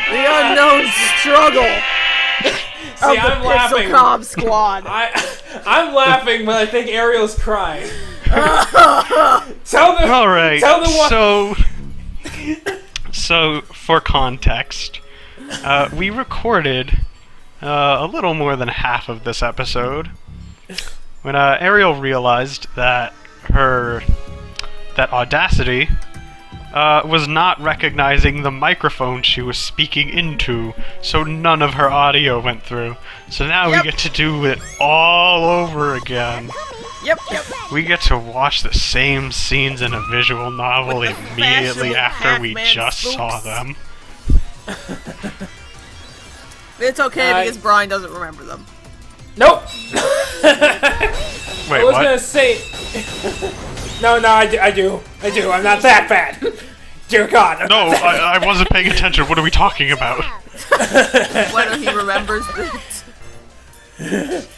The unknown struggle See, of the I'm laughing. Pixel Squad. I'm laughing, but I think Ariel's crying. All right. Tell the one. So for context, we recorded a little more than half of this episode when Ariel realized that Audacity was not recognizing the microphone she was speaking into, so none of her audio went through. So now we get to do it all over again. Yep. We get to watch the same scenes in a visual novel immediately after we just saw them. It's okay because Brian doesn't remember them. Nope. Wait, I was what? gonna say. No, I do. I'm not that bad. Dear God. No, I wasn't paying attention. What are we talking about? Whether he remembers it.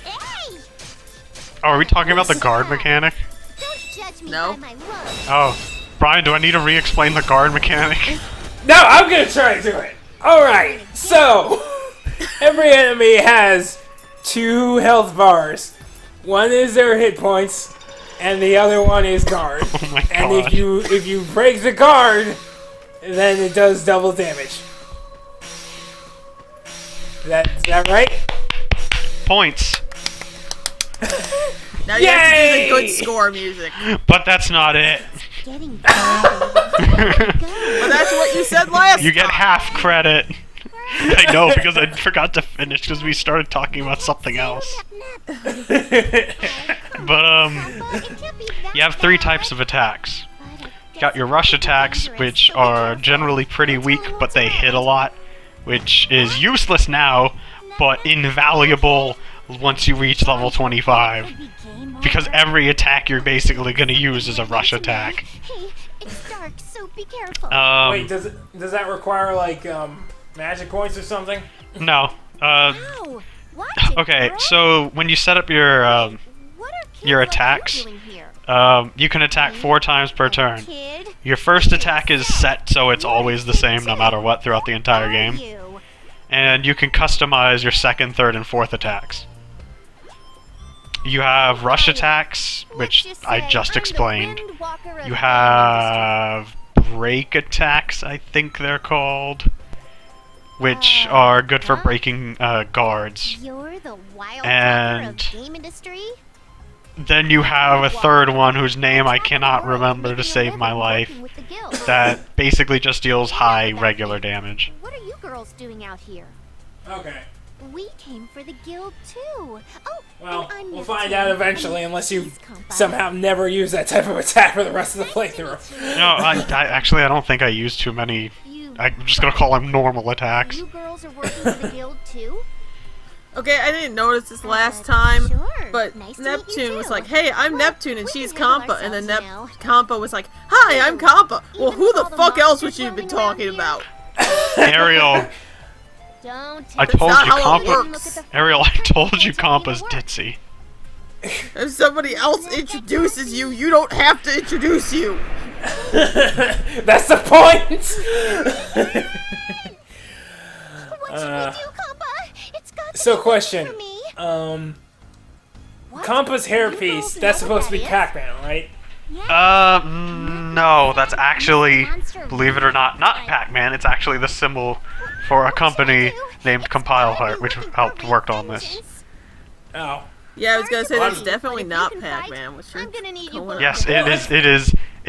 Oh, are we talking about the guard mechanic? No. Oh, Brian, do I need to re-explain the guard mechanic? No, I'm gonna try to do it. Alright, so every enemy has 2 health bars. One is their hit points, and the other one is guard. Oh my And god. if you break the guard, then it does double damage. Is that right? Points. Now you have to do the Yay! good score music. But that's not it. But that's what you said last You get time. half credit. I know, because I forgot to finish because we started talking about something else. But, you have 3 types of attacks. You got your rush attacks, which are generally pretty weak, but they hit a lot, which is useless now, but invaluable once you reach level 25. Because every attack you're basically going to use is a rush attack. Wait, does that require like magic points or something? No. Okay, so when you set up your attacks, you can attack 4 times per turn. Your first attack is set so it's always the same no matter what throughout the entire game. And you can customize your second, third, and fourth attacks. You have rush attacks, which I just explained. You have break attacks, I think they're called, which are good for breaking guards. And then you have a third one whose name I cannot remember to save my life, that basically just deals high regular damage. What are you girls doing out here? Okay. We came for the guild too. Oh, Well, and I'm we'll Miss find T. out eventually, unless you Please come by. somehow never use that type of attack for the rest of the playthrough. No, I actually I don't think I use too many. You I'm just gonna call them normal attacks. You girls are working for the guild too? Okay, I didn't notice this last time, Sure. but Nice to meet you Neptune was too. like, hey, I'm Well, Neptune and we she's can handle Compa, and then ourselves Compa was like, hi, I'm Compa. Well, Even who with the all the fuck else would monsters you have been roaming around talking here? about? Ariel, Don't I take told not you how it Compa. works. Ariel, I told you Compa's ditzy. If somebody else introduces you, you don't have to introduce you. That's the point! What should we do, Compa? It's got to So be question, for me. What? Compa's You hairpiece, girls know that's what supposed to be that is? Pac-Man, right? No, that's actually, believe it or not Pac-Man. It's actually the symbol for a company named Compile Heart, which helped work on this. Oh. Yeah, I was gonna say that's But definitely if you not can fight, Pac-Man. What's your I'm gonna need you going both. on? Yes, it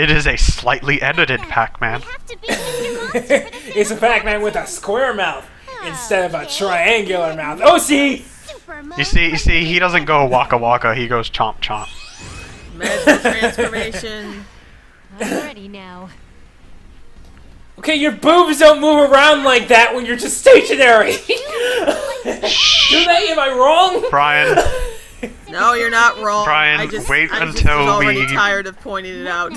is a slightly edited Pac-Man. We have to beat Mr. Monster for the It's a Pac-Man with a square mouth instead of a triangular mouth. Oh, see? Super You see, he doesn't go waka waka, he goes chomp chomp. Magic transformation. I'm ready now. Okay, your boobs don't move around like that when you're just stationary. Do they? Am I wrong? Brian, No, you're not wrong. Brian, I just, wait I just until was already we- tired of pointing it out.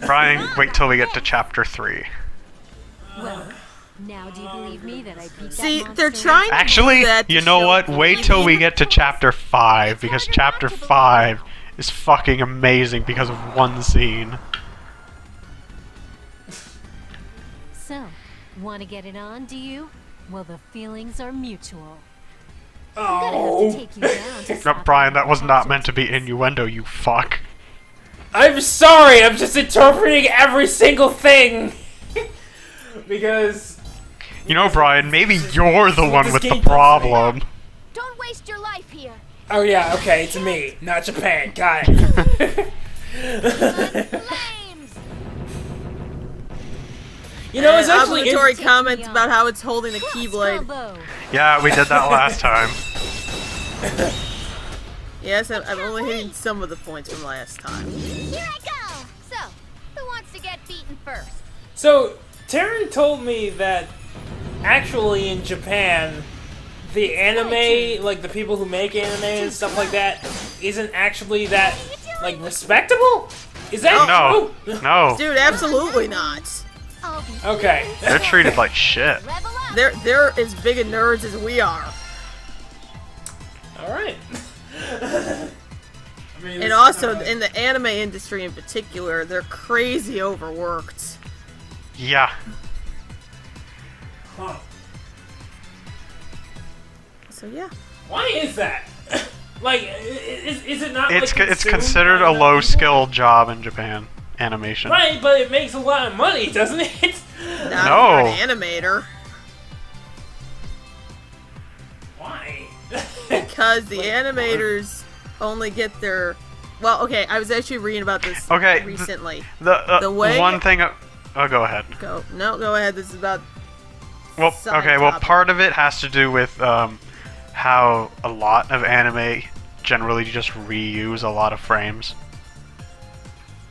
Brian, wait till we get to chapter 3. Now do you believe me that I beat See, that they're monster? trying to Actually, do that to you know show what? Wait till we believing. get to chapter 5, because chapter 5 is fucking amazing because of one scene. So, want to get it on, do you? Well, the feelings are mutual. I'm Oh, gonna have to take you down to No, stop Brian, the that was not meant to project. be innuendo, you fuck. I'm sorry. I'm just interpreting every single thing because You know, Brian, maybe you're the what one this with the game does to me. problem. Don't waste your life here. oh yeah, okay, it's me, not Japan. Got it. Flames. You know, it's actually obligatory in- comments about how it's holding a keyblade. Combo. Yeah, we did that last time. Yes, I'm only hitting some of the points from last time. Here I go. So, who wants to get beaten first? So, Taryn told me that actually in Japan, the anime, like the people who make anime and stuff like that, isn't actually that, like, respectable? Is that No, true? no. Dude, absolutely not. I'll be Okay. They're treated like shit. level up. They're as big of nerds as we are. Alright. I mean, And also, in the anime industry in particular, they're crazy overworked. Yeah. Huh. So yeah. Why is that? Like, is it not It's like it's consumed considered by a enough low people? skill job in Japan. Animation. Right, but it makes a lot of money, doesn't it? Not No. for an animator. Why? Because the animators only get their... Well, okay, I was actually reading about this Okay, recently. The way- one thing. Oh, go ahead. Go ahead, this is about... Well, Side okay. Well, topic. part of it has to do with how a lot of anime generally just reuse a lot of frames.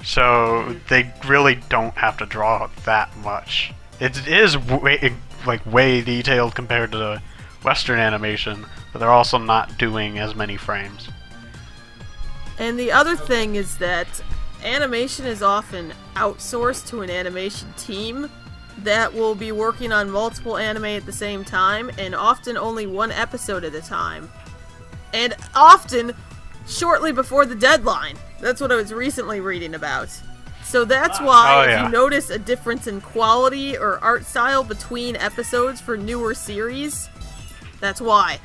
So they really don't have to draw that much. It is way detailed compared to the Western animation, but they're also not doing as many frames. And the other thing is that animation is often outsourced to an animation team that will be working on multiple anime at the same time, and often only one episode at a time. And often shortly before the deadline. That's what I was recently reading about. So that's why Oh, if yeah. you notice a difference in quality or art style between episodes for newer series, that's why.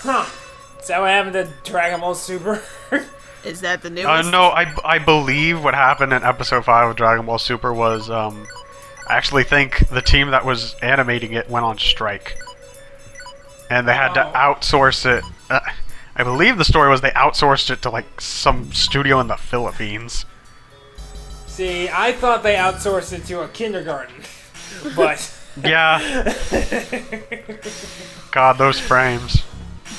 Huh. Is that what happened to Dragon Ball Super? Is that the newest? No, I believe what happened in episode 5 of Dragon Ball Super was I actually think the team that was animating it went on strike, and they had to outsource it. I believe the story was they outsourced it to like some studio in the Philippines. See, I thought they outsourced it to a kindergarten, but Yeah. God, those frames.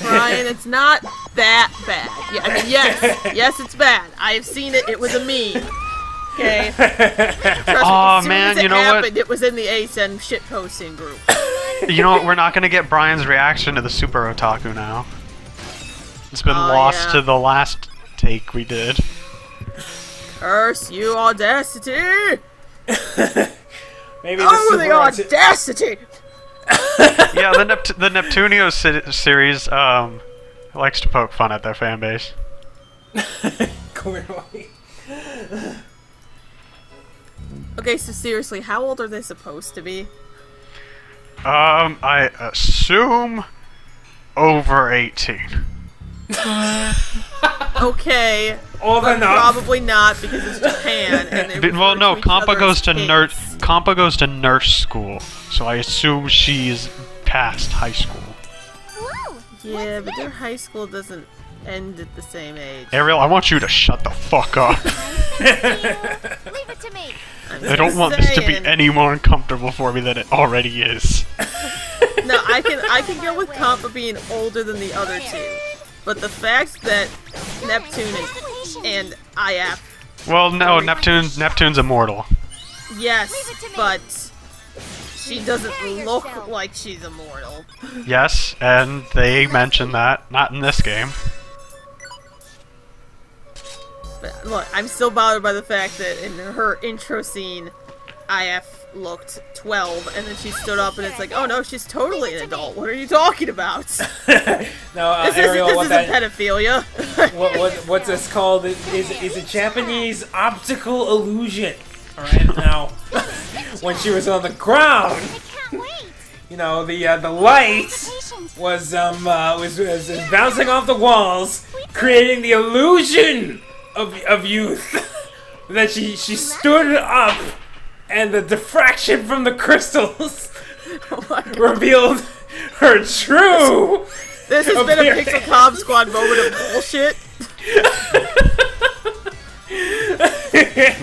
Brian, it's not that bad. Yeah, I mean, yes, it's bad. I've seen it. It was a meme. Okay. Trust me, Aw, as soon man, as it you know what? happened, it was in the ASN shitposting group. You know what? We're not gonna get Brian's reaction to the Super Otaku now. It's been Oh, lost yeah. to the last take we did. Curse you, audacity! maybe Oh, the Super audacity! Yeah, the Neptunio series likes to poke fun at their fan base. Clearly. Okay, so seriously, how old are they supposed to be? I assume over 18. Okay, Old but enough. probably not because it's Japan and they Well, refer no, to each Kompa other goes as to kids. Kompa goes to nurse school, so I assume she's past high school. Whoa! Yeah, but their high school doesn't end at the same age. Ariel, I want you to shut the fuck up. Leave it to me. I don't want this to be saying. any more uncomfortable for me than it already is. No, I can go with Kompa being older than the other two, but the fact that Neptune and IF, Well, no, Neptune's immortal. yes, Leave it to me. but she doesn't look like she's immortal. Yes, and they mention that. Not in this game. But look, I'm still bothered by the fact that in her intro scene, IF looked 12, and then she stood up and it's like, oh no, she's totally an adult. What are you talking about? No, This Ariel, isn't what that pedophilia. what's this called? Is a Japanese optical illusion. All right, now when she was on the ground, you know, the light was bouncing off the walls, creating the illusion of youth. Then she stood up, and the diffraction from the crystals revealed her true. This has been a Pixel Comm Squad moment of bullshit.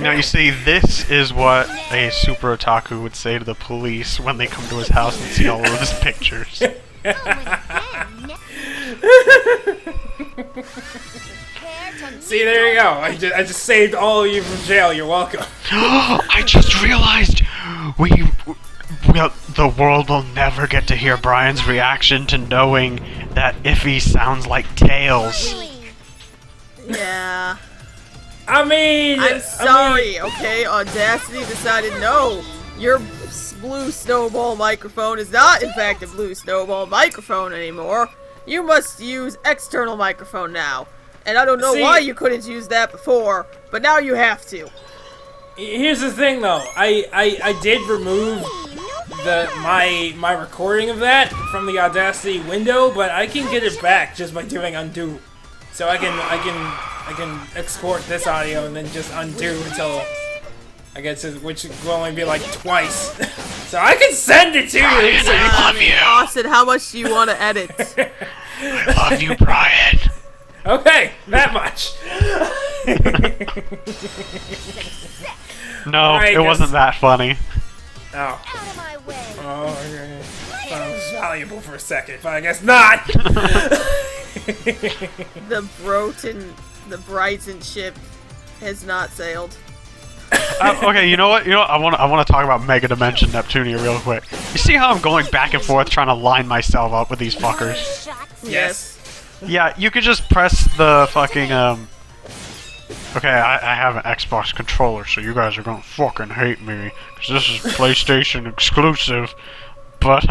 Now you see, this is what a super otaku would say to the police when they come to his house and see all of his pictures. See, there you go. I just saved all of you from jail. You're welcome. I just realized the world will never get to hear Brian's reaction to knowing that Iffy sounds like Tails. Yeah. I'm sorry, okay? Audacity decided no. Your blue snowball microphone is not, in fact, a blue snowball microphone anymore. You must use external microphone now. And I don't know why you couldn't use that before, but now you have to. Here's the thing, though. I did remove my recording of that from the Audacity window, but I can get it back just by doing undo. So I can export this audio and then just undo until I get to, which will only be like twice. So I can send it to you. I love you. Austin, how much do you want to edit? I love you, Brian. Okay, that much. No, right, it wasn't that funny. Oh. Out of my way. Oh, okay. I thought it was valuable for a second, but I guess not. The Brighton ship has not sailed. Okay, you know what? I want to talk about Mega Dimension Neptunia real quick. You see how I'm going back and forth trying to line myself up with these fuckers? Yes. Yeah, you could just press the fucking Okay, I have an Xbox controller, so you guys are gonna fucking hate me, because this is PlayStation exclusive. But,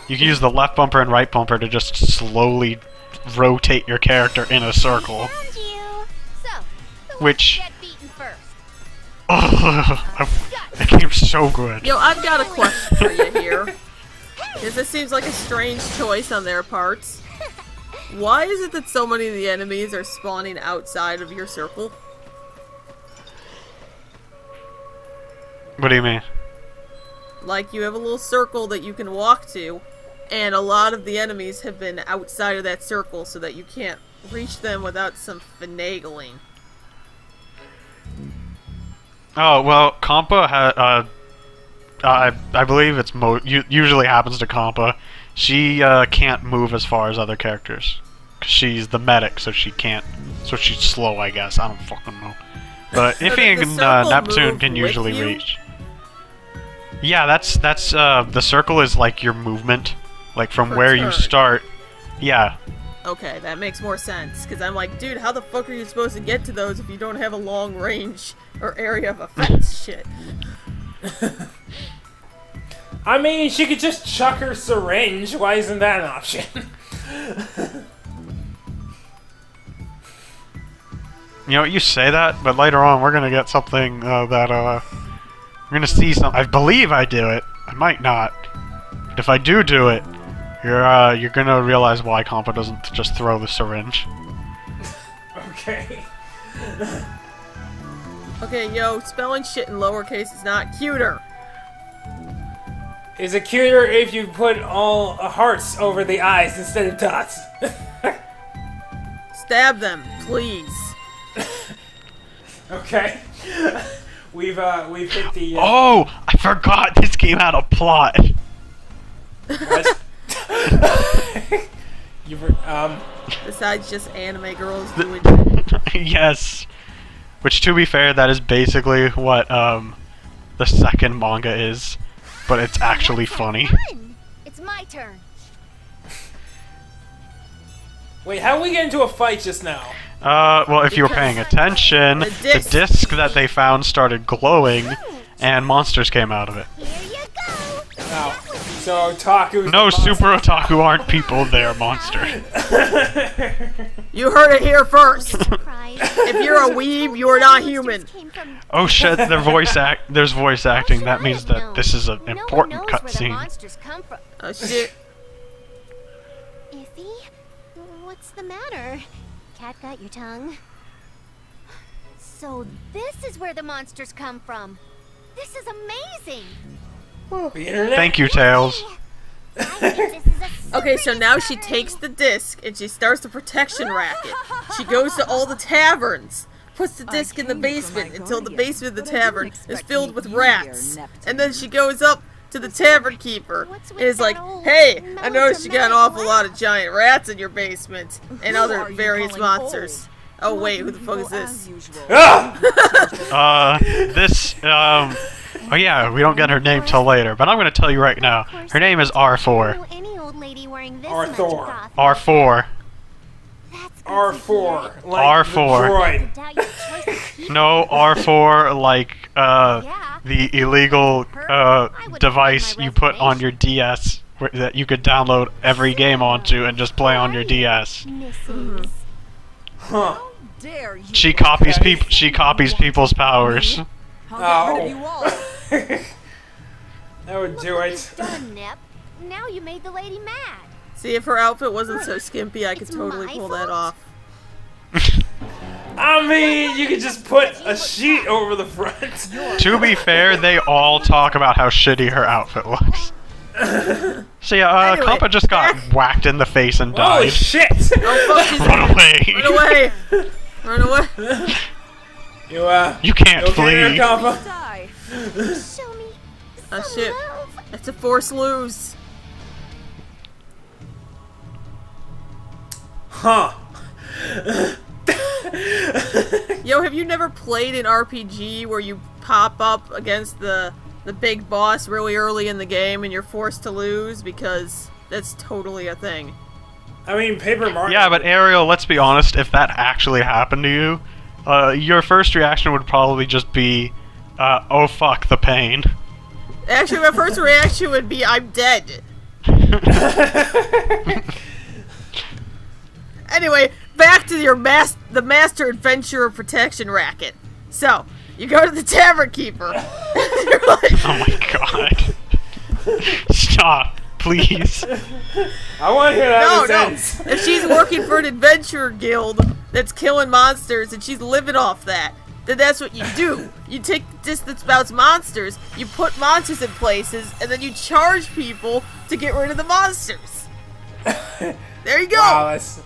you can use the left bumper and right bumper to just slowly rotate your character in a circle. Which... That game's so good. Yo, I've got a question for you here. Because this seems like a strange choice on their parts. Why is it that so many of the enemies are spawning outside of your circle? What do you mean? Like, you have a little circle that you can walk to, and a lot of the enemies have been outside of that circle so that you can't reach them without some finagling. Oh, well, Compa had, I believe it's usually happens to Compa. She, can't move as far as other characters. 'Cause she's the medic, so she can't, so she's slow, I guess. I don't fucking know. But Iffy and Neptune can usually reach. Yeah, that's, the circle is like your movement. Like, from where you start. Yeah. Okay, that makes more sense. Because I'm like, dude, how the fuck are you supposed to get to those if you don't have a long range or area of effects shit? I mean, she could just chuck her syringe. Why isn't that an option? You know, you say that, but later on we're gonna get something that we're gonna see some. I believe I do it. I might not. But if I do it, you're gonna realize why Compa doesn't just throw the syringe. Okay. Okay, yo, spelling shit in lowercase is not cuter. Is it cuter if you put all hearts over the eyes instead of dots? Stab them, please. Okay. We've hit the. Oh, I forgot this game had a plot. What? Besides just anime girls doing shit. Yes. Which, to be fair, that is basically what the second manga is, but it's actually funny. It's my turn. Wait, how did we get into a fight just now? Well, if you were paying attention, the disc that they found started glowing, and monsters came out of it. Here you go. Oh, so otaku. No, super otaku aren't people, they're monsters. You heard it here first. Surprise. If you're a weeb, you are not human. Oh shit, there's voice acting. That means that this is an important cutscene. Monsters come from. Oh shit. Iffy? What's the matter? Cat got your tongue? So this is where the monsters come from. This is amazing. The internet? Thank you, Tails. I think this is a Okay, so super now she discovery. takes the disc and she starts the protection racket. She goes to all the taverns, puts the disc in the basement until the basement of the tavern is filled with rats. And then she goes up to the tavern keeper and is like, "Hey, I noticed you got an awful lot of giant rats in your basement and other various monsters." Oh wait, who the fuck is this? Ah! Oh yeah, we don't get her name till later, but I'm gonna tell you right now. Her name is R4. know any old lady wearing this Arthur. much cloth. R4. That's good R4. to Like R4. The droid. hear. Doubt your choice of people. No, R4 like Yeah. the illegal device you put on your DS that you could download every game onto and just play on your DS. Mrs. Huh. Dare you? She copies Okay. She copies people's powers. I'll get rid of you all. That would do Look what it. you've done, Nep. Now you made the lady mad. See, if her outfit wasn't so skimpy, I could It's totally my pull that fault. off. I mean, you could just put a sheet over the front. To be fair, they all talk about how shitty her outfit looks. So yeah, Anyway, Kompa just got whacked in the face and Holy died. shit! Oh fuck, she's Run away! Run away! Run away! You You can't okay there, flee. Kompa? Die. Show me Oh some shit. love. It's a force lose. Huh. Yo, have you never played an RPG where you pop up against the big boss really early in the game and you're forced to lose? Because that's totally a thing. I mean, Paper Mario. Yeah, but Ariel, let's be honest, if that actually happened to you, your first reaction would probably just be, oh fuck, the pain. Actually, my first reaction would be, I'm dead. Anyway, back to your the Master Adventurer Protection Racket. So, you go to the Tavern Keeper. You're like, Oh my god. Stop, please. I want to hear that no, in no. a sentence. If she's working for an adventurer guild that's killing monsters and she's living off that, then that's what you do. You take the distance bouts monsters, you put monsters in places, and then you charge people to get rid of the monsters. There you go. Wow, that's...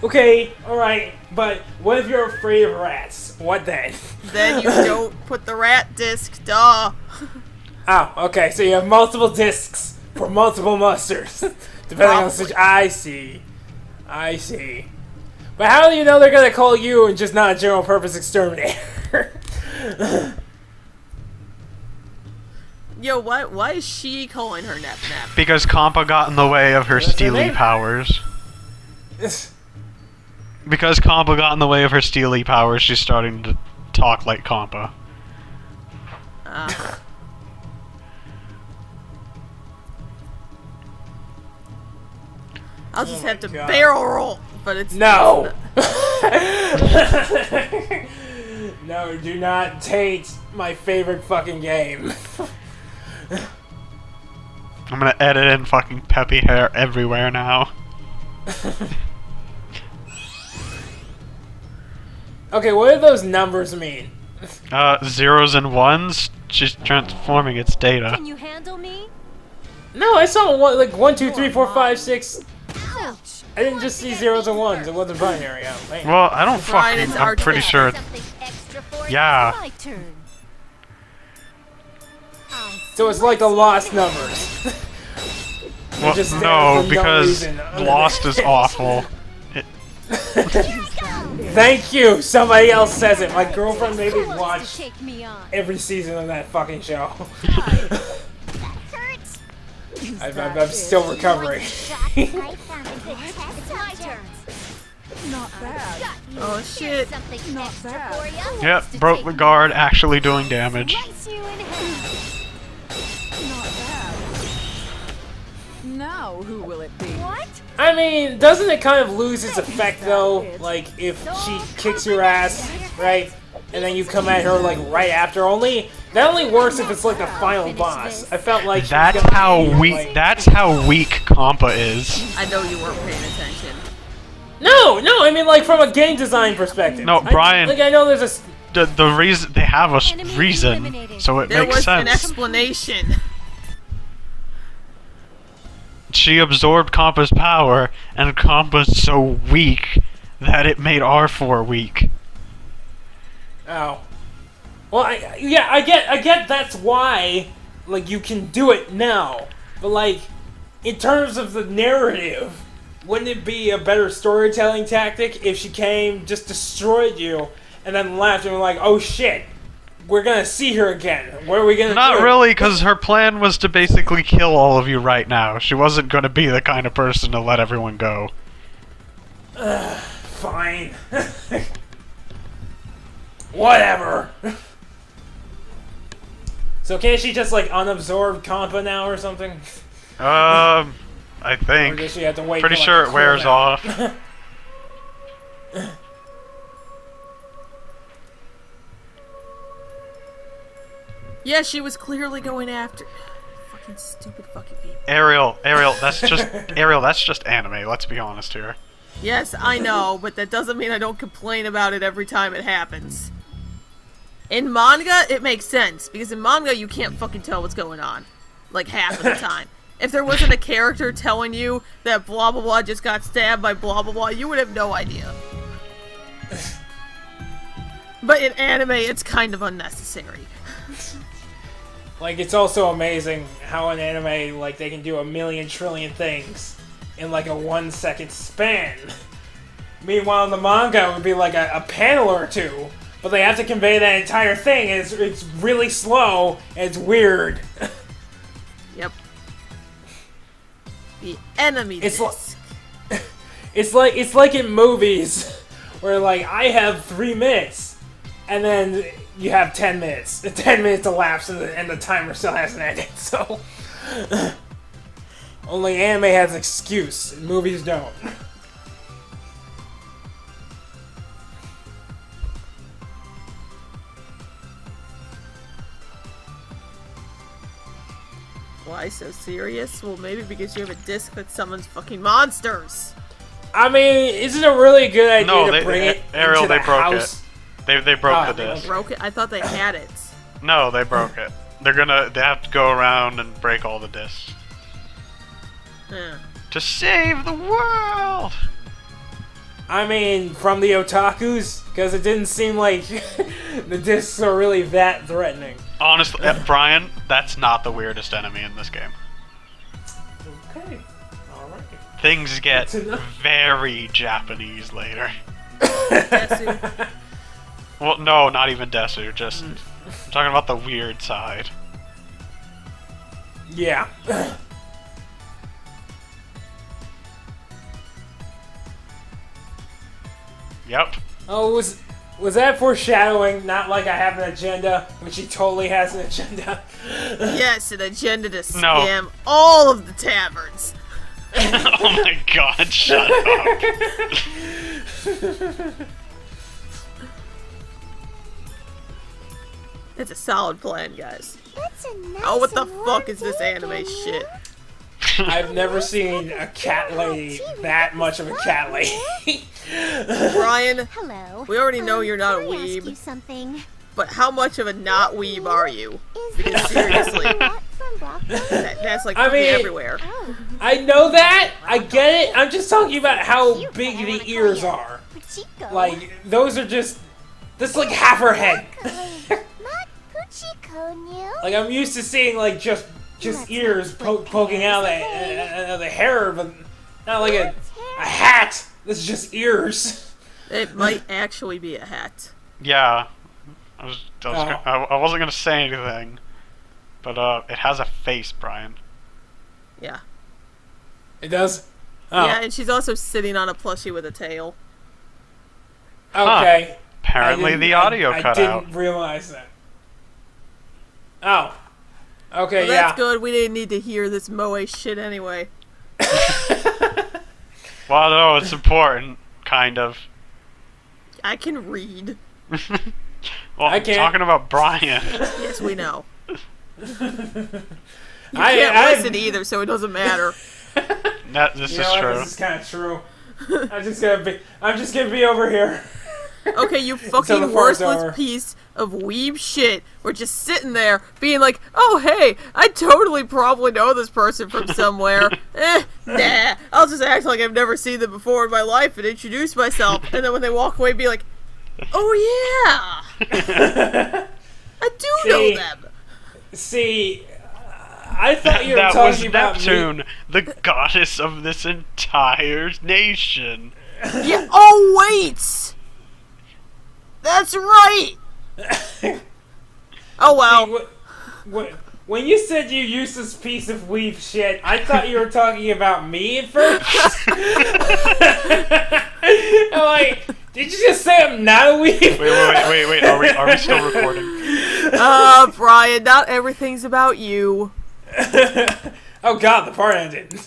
Okay, alright, but what if you're afraid of rats? What then? Then you don't put the rat disc, duh. Oh, okay, so you have multiple discs for multiple monsters. Depending on the Probably. situation. I see. But how do you know they're gonna call you and just not a general purpose exterminator? Yo, why is she calling her Nap Nap? Because Kompa got in the way of her What's her steely name? powers. Because Kompa got in the way of her steely powers, she's starting to talk like Kompa. I'll just have to God. barrel roll, but it's No! No, do not taint my favorite fucking game. I'm gonna edit in fucking peppy hair everywhere now. Okay, what do those numbers mean? Zeros and ones, she's transforming its data. Can you handle me? No, I saw one, like 1, 2, 3, 4, 5, 6. Ouch! I didn't just see zeros and ones. It wasn't binary. Oh, man. Well, I don't Brian, fucking, it's I'm our pretty turn. sure. Something extra for you. Yeah. My turn. So it's like the lost numbers. Well, just there no, for no because reason. Lost is awful. Thank you. Somebody else says it. My girlfriend made me Who wants watch to take me on? every season of that fucking show. Hurts. I'm still recovering. I found a good test It's my subject. turn. Not bad. Oh shit. Something Not extra bad. for you. Yep, broke the guard, actually doing damage. Slice you in half. Not bad. Now who will it be? What? I mean, doesn't it kind of lose its effect though? Like if she kicks your ass, right, and then you come at her like right after. That only works if it's like the final boss. I felt like That's how weak. Like, That's how weak Compa is. I know you weren't paying attention. no, I mean like from a game design perspective. No, Brian. I know there's a. The reason they have a reason, so it There makes was sense. an explanation. She absorbed Compa's power, and Compa's so weak that it made R4 weak. Oh. Well, I get that's why, like, you can do it now. But, like, in terms of the narrative, wouldn't it be a better storytelling tactic if she came, just destroyed you, and then left and were like, oh shit, we're gonna see her again. What are we gonna do? Not really, because her plan was to basically kill all of you right now. She wasn't going to be the kind of person to let everyone go. Fine. Whatever. So can't she just, like, unabsorb Compa now or something? I Or think. does she have to wait Pretty for, like, sure a it wears cooldown? off. Yeah, she was clearly going after. Fucking stupid fucking people. Ariel, that's just anime. Let's be honest here. Yes, I know, but that doesn't mean I don't complain about it every time it happens. In manga, it makes sense, because in manga, you can't fucking tell what's going on. Like, half of the time. If there wasn't a character telling you that blah blah blah just got stabbed by blah blah blah, you would have no idea. But in anime, it's kind of unnecessary. Like, it's also amazing how in anime, like, they can do a million trillion things in, like, a 1 second span. Meanwhile, in the manga, it would be, like, a panel or two, but they have to convey that entire thing, and it's really slow, and it's weird. Yep. The enemy It's disc. It's like in movies, where, like, I have 3 minutes, and then you have 10 minutes. 10 minutes elapsed, and the timer still hasn't ended, so... Only anime has an excuse, and movies don't. Why so serious? Well, maybe because you have a disc that summons fucking monsters. I mean, isn't it a really good idea No, to bring it Ariel, into the they broke house? it. They broke Oh, the they disc. Broke it? I thought they had it. No, they broke it. They have to go around and break all the discs to save the world. I mean, from the otakus, because it didn't seem like the discs are really that threatening. Honestly, Brian, that's not the weirdest enemy in this game. Okay, alright. Things get Good to know. very Japanese later. Desu. Well, no, not even Desu. Just I'm talking about the weird side. Yeah. Yep. Oh, was that foreshadowing? Not like I have an agenda, which he totally has an agenda. Yes, an agenda to No. scam all of the taverns. Oh my god, shut up. It's a solid plan, guys. It's a nice Oh, what the and warm fuck is this day anime again, shit? I've never seen a cat lady that much of a cat lady. Brian, Hello. we already know you're not a can I ask you weeb, something? but how much of a not weeb are you? Is Because this seriously, not from Brockville? that's like I fucking mean- everywhere. Oh, I know that. I get it. I'm just talking about how cute, big but I wanna the call ears you are. Puchico. Like, those are just... That's like half her head. Not Puchico, new. Like, I'm used to seeing, like, just ears poking out of the hair, but not like a hat. This is just ears. It might actually be a hat. Yeah. Oh. I wasn't gonna say anything, but it has a face, Brian. Yeah. It does? Oh, Yeah, and she's also sitting on a plushie with a tail. okay. Apparently the audio cut I out. didn't realize that. Oh. Okay, Well, yeah. that's good. We didn't need to hear this moe shit anyway. Well, no, it's important, kind of. I can read. Well, I I'm can't. talking about Brian. Yes, we know. You I can't listen either, so it doesn't matter. This You is know what? true. This is kind of true. I'm just gonna be over here. Okay, you Until fucking the fart's over. worthless piece of weeb shit. We're just sitting there being like, oh hey, I totally probably know this person from somewhere. Nah, I'll just act like I've never seen them before in my life and introduce myself. And then when they walk away, be like, oh yeah, I do know them. See, I thought you were That talking was about Neptune, me. the goddess of this entire nation. Yeah, oh wait! That's right! Oh well. When you said you useless piece of weave shit, I thought you were talking about me at first. I'm like, did you just say I'm not a weave? Wait. Are we still recording? Brian, not everything's about you. Oh god, the part ended.